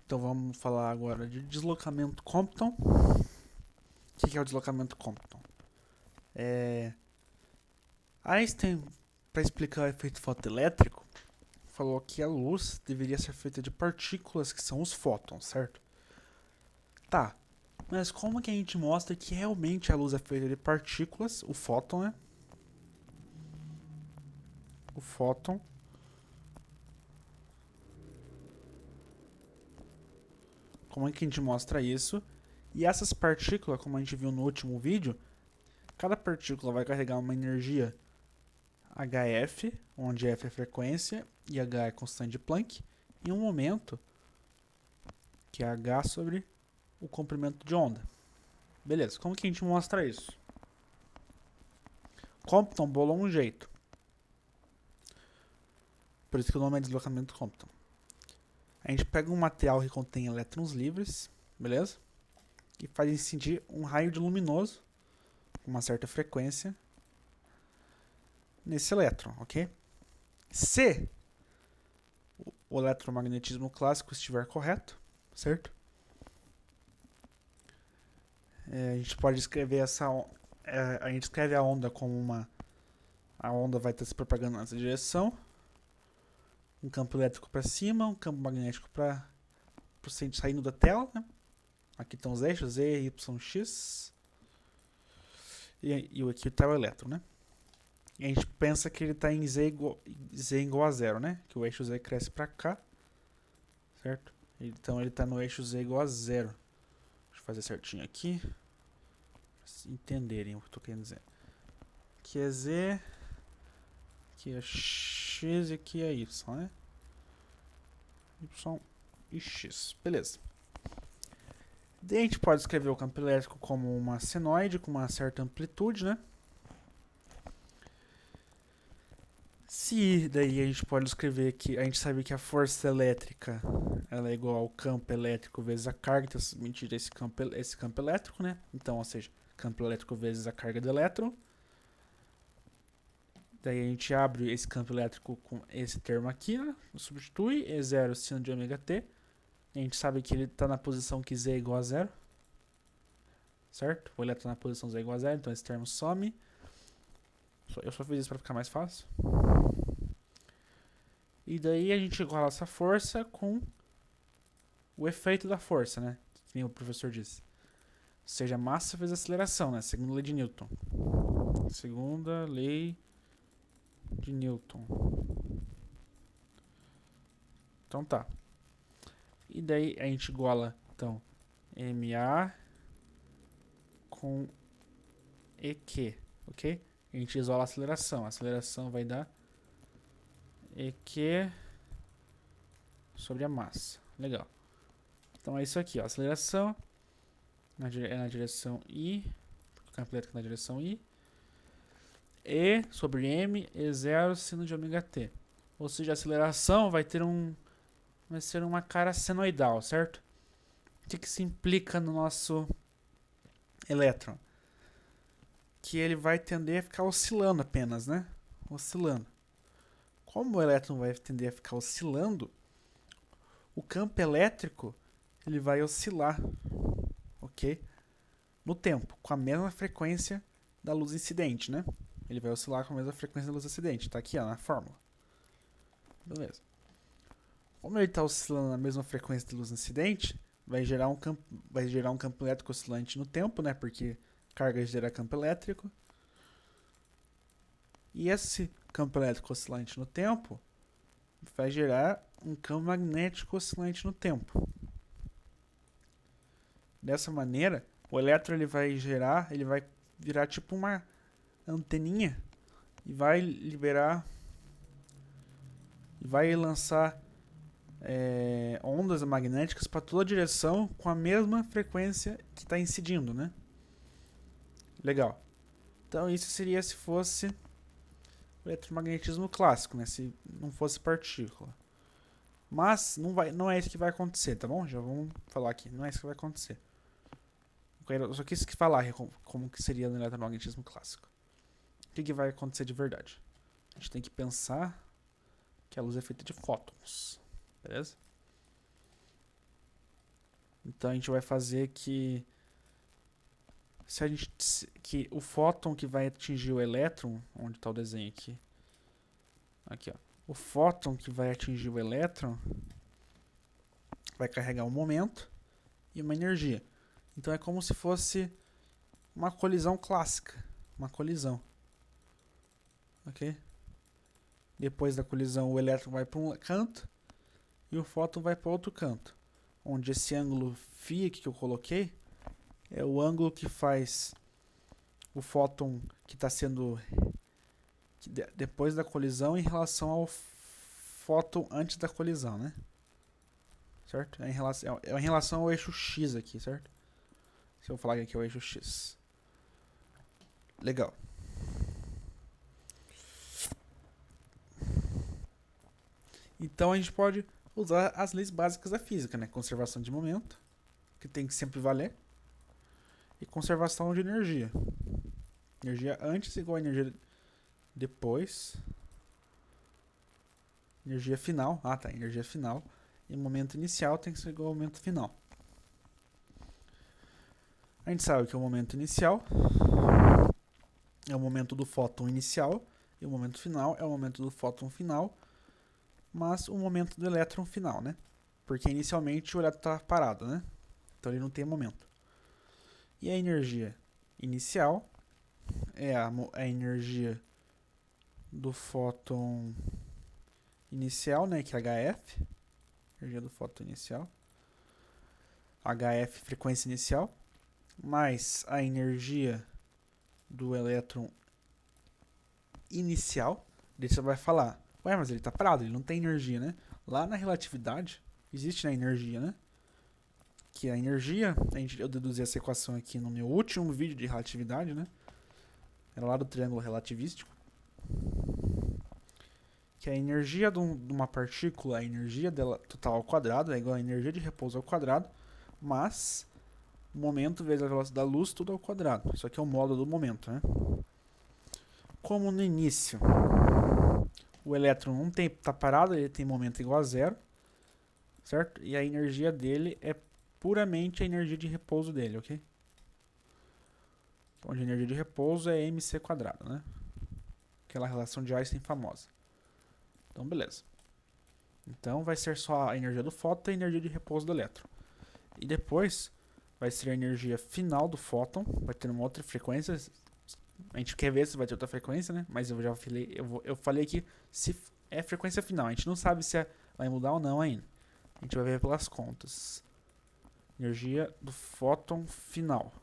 Então vamos falar agora de deslocamento Compton. O que é o deslocamento Compton? Einstein, para explicar o efeito fotoelétrico, falou que a luz deveria ser feita de partículas que são os fótons, certo? Tá, mas como que a gente mostra que realmente a luz é feita de partículas, o fóton, né? O fóton. Como é que a gente mostra isso? E essas partículas, como a gente viu no último vídeo, cada partícula vai carregar uma energia HF, onde F é frequência e H é constante de Planck, em um momento que é H sobre o comprimento de onda. Beleza, como que a gente mostra isso? Compton bolou um jeito. Por isso que o nome é deslocamento Compton. A gente pega um material que contém elétrons livres, beleza? E faz incidir um raio de luminoso com uma certa frequência nesse elétron, ok? Se o eletromagnetismo clássico estiver correto, certo? A gente pode escrever a gente escreve a onda como a onda vai estar se propagando nessa direção, um campo elétrico para cima, um campo magnético para saindo da tela, né? Aqui estão os eixos Z, Y, X e aqui está o elétron, né? E a gente pensa que ele está em Z igual a zero, né? Que o eixo Z cresce para cá, certo? Então ele está no eixo Z igual a zero. Deixa eu fazer certinho aqui, para entenderem o que eu estou querendo dizer. Aqui é Z, aqui é X e aqui é Y, né? Y e X, beleza. Daí a gente pode escrever o campo elétrico como uma senoide com uma certa amplitude, né? Se daí a gente pode escrever que a gente sabe que a força elétrica ela é igual ao campo elétrico vezes a carga transmitida esse campo elétrico, né? Então, ou seja, campo elétrico vezes a carga do elétron. Daí a gente abre esse campo elétrico com esse termo aqui, né? Substitui E0 sino de ômega t. A gente sabe que ele está na posição que Z é igual a zero, certo? O elétron na posição Z é igual a zero, então esse termo some. Eu só fiz isso para ficar mais fácil. E daí a gente iguala essa força com o efeito da força, né? Que nem o professor disse. Ou seja, massa vezes aceleração, né? Segunda lei de Newton. Segunda lei de Newton. Então tá. E daí a gente iguala, então, MA com EQ, ok? A gente isola a aceleração. A aceleração vai dar EQ sobre a massa. Legal. Então é isso aqui, ó. Aceleração é na direção I. O campo elétrico na direção I. E sobre M, E0 sino de ômega t. Ou seja, a aceleração vai ser uma cara senoidal, certo? O que se implica no nosso elétron? Que ele vai tender a ficar oscilando apenas, né? Oscilando. Como o elétron vai tender a ficar oscilando, o campo elétrico ele vai oscilar, ok? No tempo, com a mesma frequência da luz incidente, né? Ele vai oscilar com a mesma frequência da luz incidente. Tá aqui, ó, na fórmula. Beleza. Como ele está oscilando na mesma frequência da luz incidente, vai gerar um campo elétrico oscilante no tempo, né? Porque carga gera campo elétrico. E esse campo elétrico oscilante no tempo vai gerar um campo magnético oscilante no tempo. Dessa maneira, o elétron ele vai virar tipo uma anteninha e vai lançar ondas magnéticas para toda a direção com a mesma frequência que está incidindo, né? Legal. Então isso seria se fosse o eletromagnetismo clássico, né? Se não fosse partícula. Mas não é isso que vai acontecer, tá bom? Já vamos falar aqui. Não é isso que vai acontecer. Eu só quis falar como que seria no eletromagnetismo clássico. O que vai acontecer de verdade? A gente tem que pensar que a luz é feita de fótons. Beleza? Então a gente vai fazer que que o fóton que vai atingir o elétron, onde está o desenho aqui? Aqui, ó. O fóton que vai atingir o elétron vai carregar um momento e uma energia. Então é como se fosse uma colisão clássica, uma colisão. OK? Depois da colisão, o elétron vai para um canto e o fóton vai para outro canto. Onde esse ângulo φ que eu coloquei é o ângulo que faz o fóton que está sendo depois da colisão em relação ao fóton antes da colisão, né? Certo? É em relação ao eixo X aqui, certo? Se eu falar que aqui é o eixo X. Legal. Então a gente pode usar as leis básicas da física, né? Conservação de momento, que tem que sempre valer, e conservação de energia. Energia antes igual a energia depois. Energia final. Ah, tá. Energia final. E o momento inicial tem que ser igual ao momento final. A gente sabe que o momento inicial é o momento do fóton inicial e o momento final é o momento do fóton final, mas o momento do elétron final, né? Porque inicialmente o elétron está parado, né? Então ele não tem momento. E a energia inicial é a energia do fóton inicial, né? Que é HF. Energia do fóton inicial. HF, frequência inicial. Mais a energia do elétron inicial. Daí você vai falar, ué, mas ele está parado, ele não tem energia, né? Lá na relatividade, existe a energia, né? Que a energia, eu deduzi essa equação aqui no meu último vídeo de relatividade, né? Era lá do triângulo relativístico. Que a energia de uma partícula, a energia dela total ao quadrado é igual a energia de repouso ao quadrado, mas o momento vezes a velocidade da luz, tudo ao quadrado. Isso aqui é o módulo do momento, né? Como no início o elétron não está parado, ele tem momento igual a zero, certo? E a energia dele é puramente a energia de repouso dele, ok? Onde a energia de repouso é mc², né? Aquela relação de Einstein famosa. Então, beleza. Então, vai ser só a energia do fóton e a energia de repouso do elétron. E depois, vai ser a energia final do fóton, vai ter uma outra frequência. A gente quer ver se vai ter outra frequência, né? Mas eu já falei, eu falei que se é frequência final. A gente não sabe se vai mudar ou não ainda. A gente vai ver pelas contas. Energia do fóton final.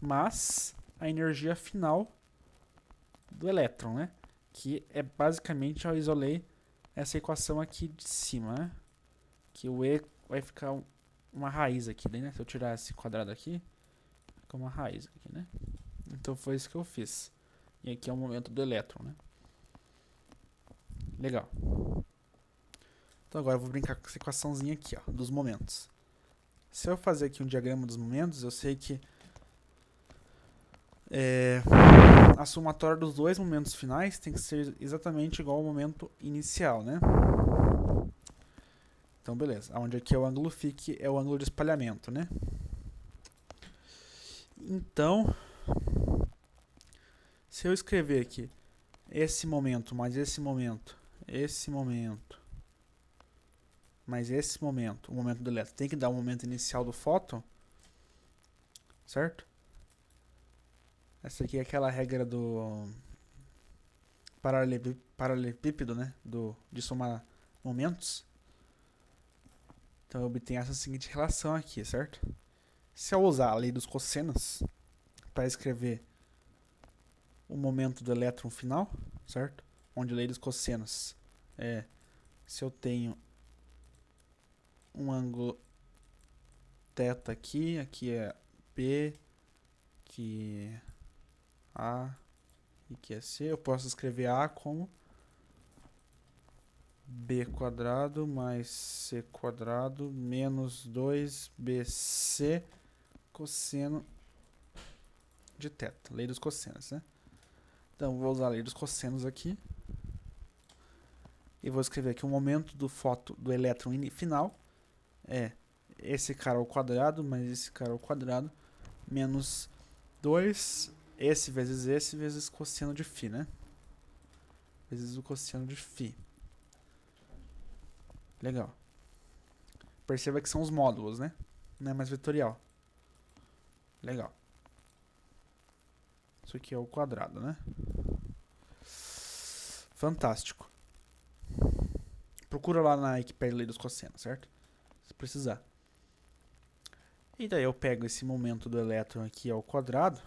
Mas a energia final do elétron, né? Que é basicamente, eu isolei essa equação aqui de cima, né? Que o E vai ficar uma raiz aqui, né? Se eu tirar esse quadrado aqui, fica uma raiz aqui, né? Então foi isso que eu fiz. E aqui é o momento do elétron, né? Legal. Então agora eu vou brincar com essa equaçãozinha aqui, ó, dos momentos. Se eu fazer aqui um diagrama dos momentos, eu sei que a somatória dos dois momentos finais tem que ser exatamente igual ao momento inicial, né? Então, beleza. Onde aqui é o ângulo φ, que é o ângulo de espalhamento, né? Então, se eu escrever aqui esse momento mais esse momento, mais esse momento, o momento do elétron, tem que dar o momento inicial do fóton, certo? Essa aqui é aquela regra do paralelepípedo, né? De somar momentos. Então eu obtenho essa seguinte relação aqui, certo? Se eu usar a lei dos cossenos para escrever o momento do elétron final, certo? Onde a lei dos cossenos é se eu tenho um ângulo θ aqui, aqui é B, aqui é A e aqui é C, eu posso escrever A como b² mais c² menos 2bc cosseno de θ. Lei dos cossenos, né? Então, vou usar a lei dos cossenos aqui. E vou escrever aqui o momento do elétron final é esse cara ao quadrado, mais esse cara ao quadrado, menos 2, esse vezes cosseno de φ, né? Vezes o cosseno de φ. Legal. Perceba que são os módulos, né? Não é mais vetorial. Legal. Isso aqui é o quadrado, né? Fantástico. Procura lá na Wikipedia lei dos cossenos, certo? Se precisar. E daí eu pego esse momento do elétron aqui ao quadrado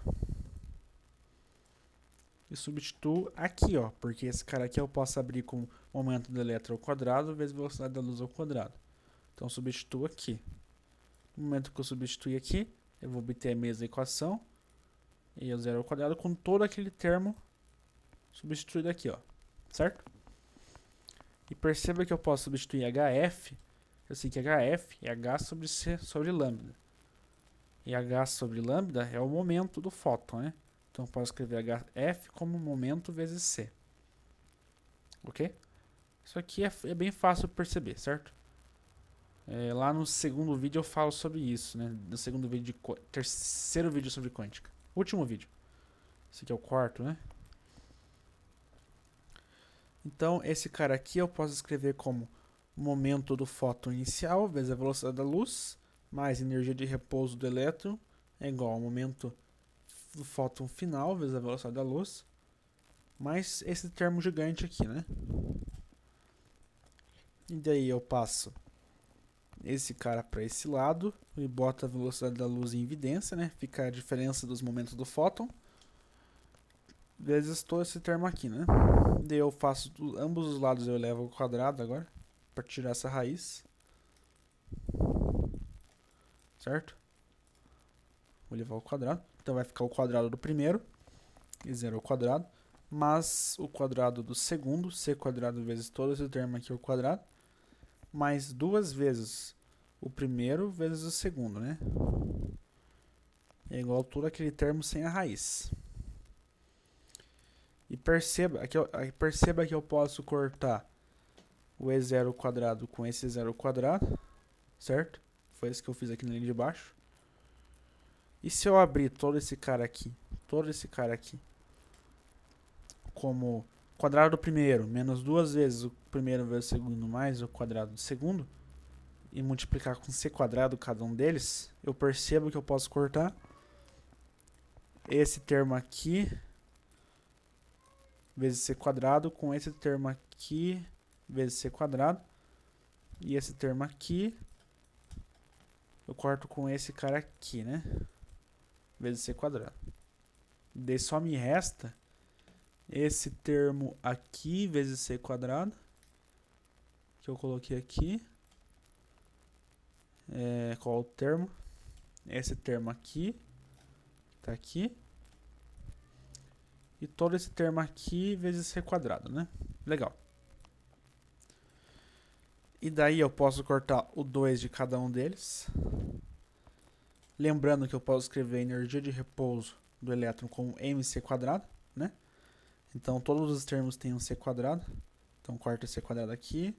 e substituo aqui, ó, porque esse cara aqui eu posso abrir com momento do elétron ao quadrado vezes velocidade da luz ao quadrado. Então eu substituo aqui. No momento que eu substituir aqui, eu vou obter a mesma equação, e o zero ao quadrado com todo aquele termo substituído aqui, ó, certo? E perceba que eu posso substituir HF, eu sei que HF é H sobre C sobre lambda. E H sobre lambda é o momento do fóton, né? Então eu posso escrever HF como momento vezes C. Ok? Isso aqui é bem fácil de perceber, certo? Lá no segundo vídeo eu falo sobre isso, né? No segundo vídeo, terceiro vídeo sobre quântica. Último vídeo. Esse aqui é o quarto, né? Então, esse cara aqui eu posso escrever como momento do fóton inicial vezes a velocidade da luz, mais energia de repouso do elétron, é igual ao momento do fóton final vezes a velocidade da luz, mais esse termo gigante aqui, né? E daí eu passo esse cara para esse lado e boto a velocidade da luz em evidência, né? Fica a diferença dos momentos do fóton vezes todo esse termo aqui, né? Daí eu faço ambos os lados, eu elevo ao quadrado agora para tirar essa raiz, certo? Vou levar ao quadrado, então vai ficar o quadrado do primeiro e zero ao quadrado, mais o quadrado do segundo, c quadrado vezes todo esse termo aqui ao quadrado, mais duas vezes o primeiro vezes o segundo, né? É igual a todo aquele termo sem a raiz. E perceba que eu posso cortar o E0 ao quadrado com esse zero ao quadrado, certo? Foi isso que eu fiz aqui na linha de baixo. E se eu abrir todo esse cara aqui, como quadrado do primeiro, menos duas vezes o primeiro vezes o segundo, mais o quadrado do segundo, e multiplicar com c quadrado cada um deles, eu percebo que eu posso cortar esse termo aqui vezes c quadrado com esse termo aqui vezes c quadrado, e esse termo aqui eu corto com esse cara aqui, né? Vezes c quadrado. Daí só me resta esse termo aqui vezes c quadrado, que eu coloquei aqui. Qual é o termo? Esse termo aqui, tá aqui. E todo esse termo aqui vezes c quadrado, né? Legal. E daí eu posso cortar o 2 de cada um deles. Lembrando que eu posso escrever a energia de repouso do elétron como mc quadrado, né? Então todos os termos têm um c quadrado. Então corta c quadrado aqui,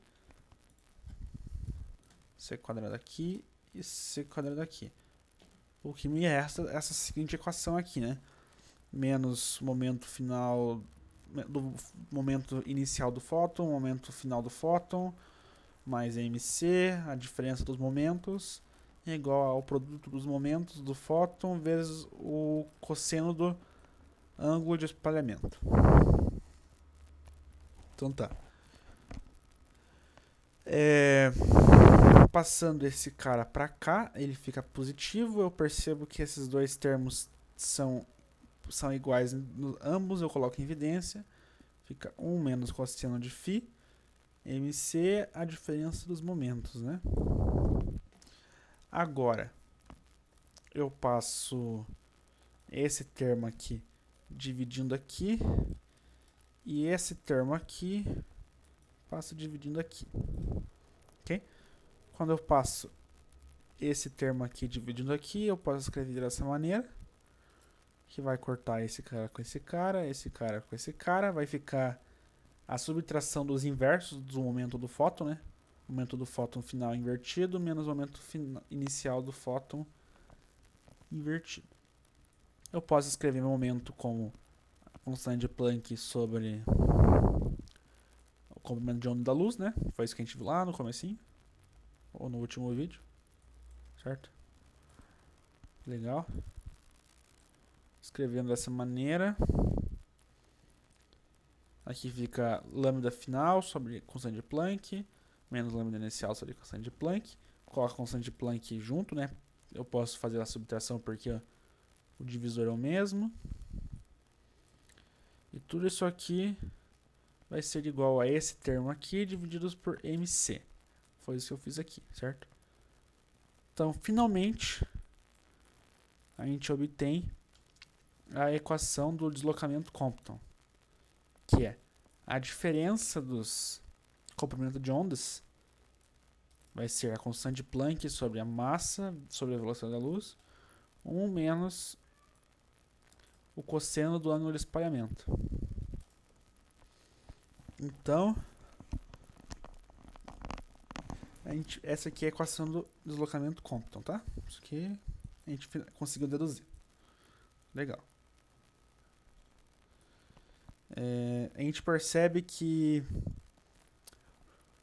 c quadrado aqui e c quadrado aqui. O que me resta é essa seguinte equação aqui, né? Menos momento final do momento inicial do fóton, momento final do fóton, mais mc, a diferença dos momentos, é igual ao produto dos momentos do fóton vezes o cosseno do ângulo de espalhamento. Então tá. Passando esse cara para cá, ele fica positivo. Eu percebo que esses dois termos são iguais ambos, eu coloco em evidência. Fica 1 menos cosseno de φ, mc, a diferença dos momentos, né? Agora, eu passo esse termo aqui dividindo aqui, e esse termo aqui passo dividindo aqui, ok? Quando eu passo esse termo aqui dividindo aqui, eu posso escrever dessa maneira, que vai cortar esse cara com esse cara, esse cara com esse cara, vai ficar a subtração dos inversos do momento do fóton, né? momento do fóton final invertido menos o momento inicial do fóton invertido. Eu posso escrever momento como a constante de Planck sobre o comprimento de onda da luz, né? Foi isso que a gente viu lá no comecinho, ou no último vídeo, certo? Legal. Escrevendo dessa maneira. Aqui fica lambda final sobre constante de Planck, menos lambda inicial sobre constante de Planck. Coloca a constante de Planck junto, né? Eu posso fazer a subtração porque ó, o divisor é o mesmo. E tudo isso aqui vai ser igual a esse termo aqui, divididos por MC. Foi isso que eu fiz aqui, certo? Então, finalmente, a gente obtém a equação do deslocamento Compton, que é a diferença dos comprimentos de ondas vai ser a constante de Planck sobre a massa sobre a velocidade da luz, 1 menos o cosseno do ângulo de espalhamento. Então, essa aqui é a equação do deslocamento Compton, tá? Isso aqui a gente conseguiu deduzir. Legal. A gente percebe que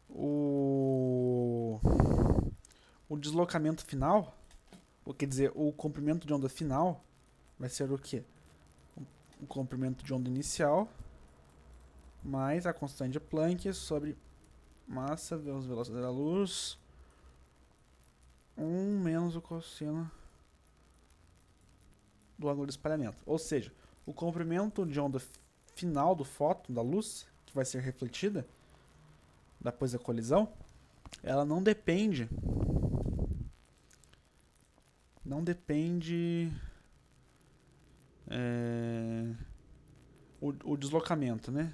o deslocamento final, ou quer dizer, o comprimento de onda final, vai ser o quê? O comprimento de onda inicial mais a constante de Planck sobre massa vezes velocidade da luz 1 menos o cosseno do ângulo de espalhamento. Ou seja, o comprimento de onda final do fóton, da luz, que vai ser refletida depois da colisão, ela não depende o deslocamento, né?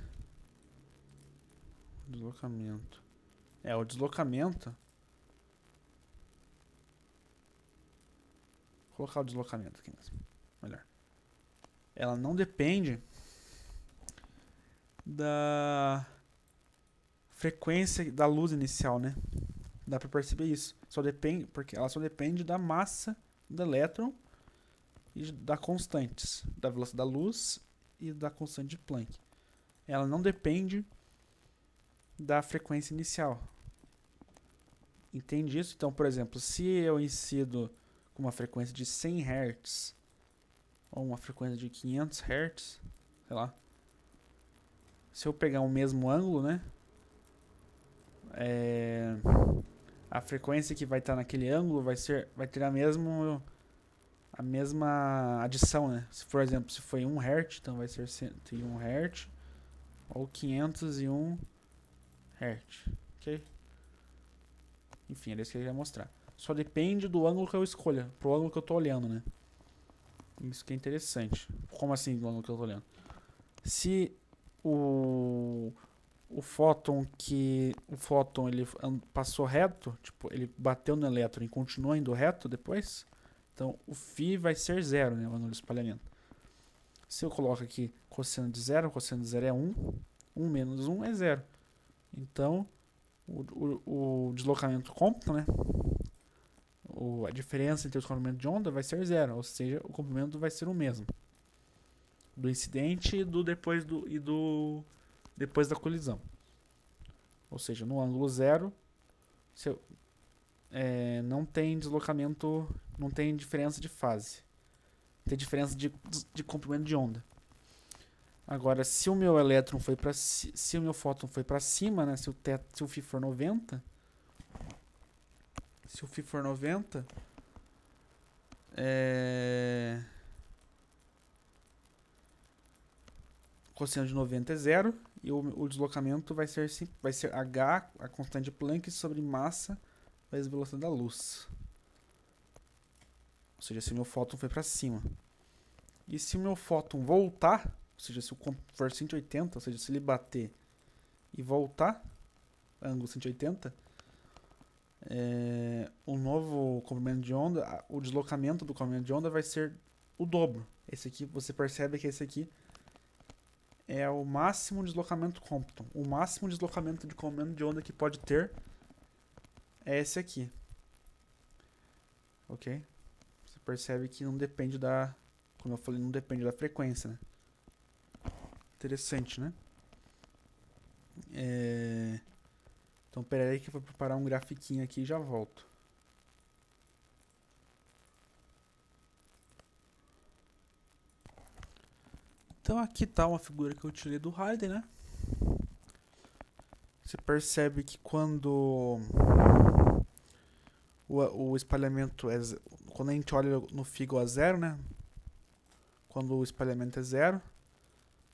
O deslocamento. Vou colocar o deslocamento aqui mesmo. Melhor. Ela não depende da frequência da luz inicial, né? Dá pra perceber isso. Porque ela só depende da massa do elétron e da constantes, da velocidade da luz e da constante de Planck. Ela não depende da frequência inicial. Entende isso? Então, por exemplo, se eu incido com uma frequência de 100 Hz ou uma frequência de 500 Hz, sei lá. Se eu pegar o mesmo ângulo, né? A frequência que vai estar naquele ângulo vai ter a mesma adição, né? Se, por exemplo, se foi 1 Hz, então vai ser 101 Hz ou 501 Hz, ok? Enfim, era isso que eu ia mostrar. Só depende do ângulo que eu escolha, pro ângulo que eu tô olhando, né? Isso que é interessante. Como assim do ângulo que eu tô olhando? Se o fóton ele passou reto, tipo, ele bateu no elétron e continua indo reto depois, então o φ vai ser 0, né, o ângulo de espalhamento. Se eu coloco aqui cosseno de 0, o cosseno de 0 é 1, 1 menos 1 é 0. Então, o deslocamento Compton, né, a diferença entre os comprimentos de onda vai ser 0, ou seja, o comprimento vai ser o mesmo. Do incidente e depois da colisão. Ou seja, no ângulo 0, não tem deslocamento, não tem diferença de fase. Tem diferença de comprimento de onda. Agora, se o meu elétron foi para se o meu fóton foi para cima, né, se o φ for 90, o cosseno de 90 é 0 e o deslocamento vai ser h, a constante de Planck, sobre massa vezes velocidade da luz. Ou seja, se o meu fóton foi para cima. E se o meu fóton voltar, ou seja, se o for 180, ou seja, se ele bater e voltar, ângulo 180, o novo comprimento de onda, o deslocamento do comprimento de onda vai ser o dobro. Esse aqui, você percebe que esse aqui é o máximo deslocamento Compton, o máximo deslocamento de comprimento de onda que pode ter é esse aqui. Ok? Você percebe que não depende da... Como eu falei, não depende da frequência, né? Interessante, né? Então, pera aí que eu vou preparar um grafiquinho aqui e já volto. Então, aqui tá uma figura que eu tirei do Halliday, né? Você percebe que quando o espalhamento é... Quando a gente olha no Figo a zero, né? Quando o espalhamento é zero,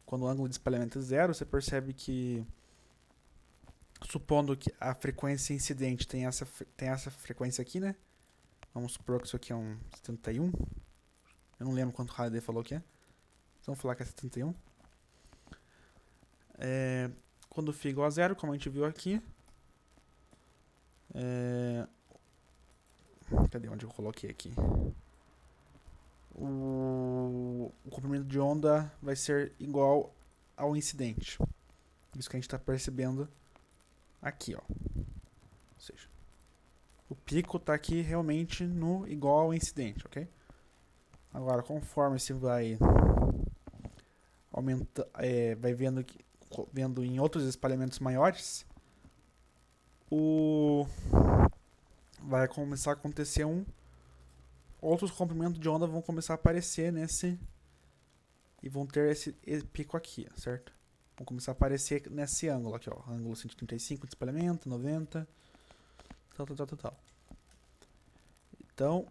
quando o ângulo de espalhamento é zero, você percebe que, supondo que a frequência incidente tem essa frequência aqui, né? Vamos supor que isso aqui é um 71. Eu não lembro quanto o Halliday falou que é. Então vamos falar que é 71. Quando o φ igual a zero, como a gente viu aqui. Cadê onde eu coloquei aqui? O comprimento de onda vai ser igual ao incidente. Isso que a gente está percebendo aqui, ó. Ou seja, o pico está aqui realmente no igual ao incidente, ok? Agora, conforme você vai vai vendo em outros espalhamentos maiores, vai começar a acontecer outros comprimentos de onda vão começar a aparecer e vão ter esse pico aqui, certo? Vão começar a aparecer nesse ângulo aqui, ó, ângulo 135 de espalhamento, 90, tal. Então,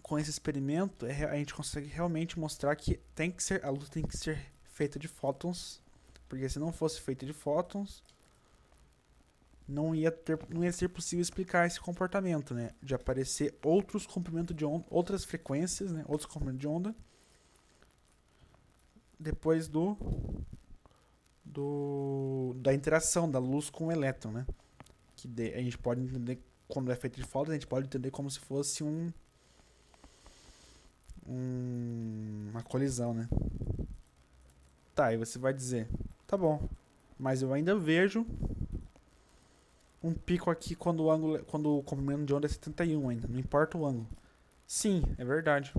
com esse experimento, a gente consegue realmente mostrar que a luz tem que ser feita de fótons, porque se não fosse feita de fótons, não ia ser possível explicar esse comportamento, né? De aparecer outros comprimentos de onda, outras frequências, né? Outros comprimentos de onda, depois da interação da luz com o elétron, né? Que a gente pode entender, quando é feito de fótons, a gente pode entender como se fosse uma colisão, né? Tá, e você vai dizer, tá bom, mas eu ainda vejo um pico aqui quando o comprimento de onda é 71 ainda, não importa o ângulo. Sim, é verdade.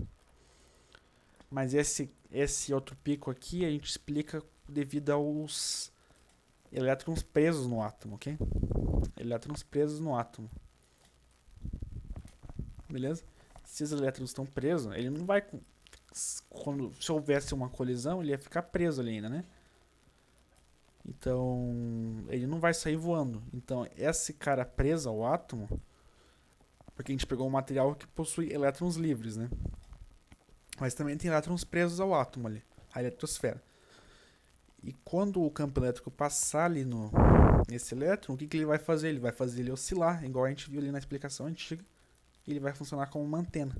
Mas esse outro pico aqui a gente explica devido aos elétrons presos no átomo, ok? Elétrons presos no átomo. Beleza? Se os elétrons estão presos, ele não vai... se houvesse uma colisão, ele ia ficar preso ali ainda, né? Então, ele não vai sair voando. Então, esse cara preso ao átomo, porque a gente pegou um material que possui elétrons livres, né? Mas também tem elétrons presos ao átomo ali, a eletrosfera. E quando o campo elétrico passar ali nesse elétron, o que ele vai fazer? Ele vai fazer ele oscilar, igual a gente viu ali na explicação antiga. E ele vai funcionar como uma antena.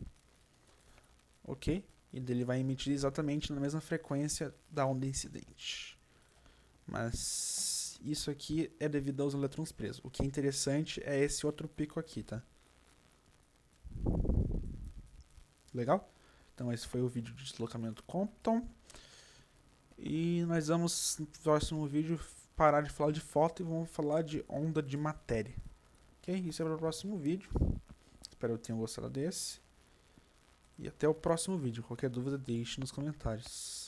Ok? E ele vai emitir exatamente na mesma frequência da onda incidente. Mas isso aqui é devido aos elétrons presos. O que é interessante é esse outro pico aqui, tá? Legal? Então esse foi o vídeo de deslocamento Compton. E nós vamos, no próximo vídeo, parar de falar de fóton e vamos falar de onda de matéria. Ok? Isso é para o próximo vídeo. Espero que tenham gostado desse. E até o próximo vídeo. Qualquer dúvida, deixe nos comentários.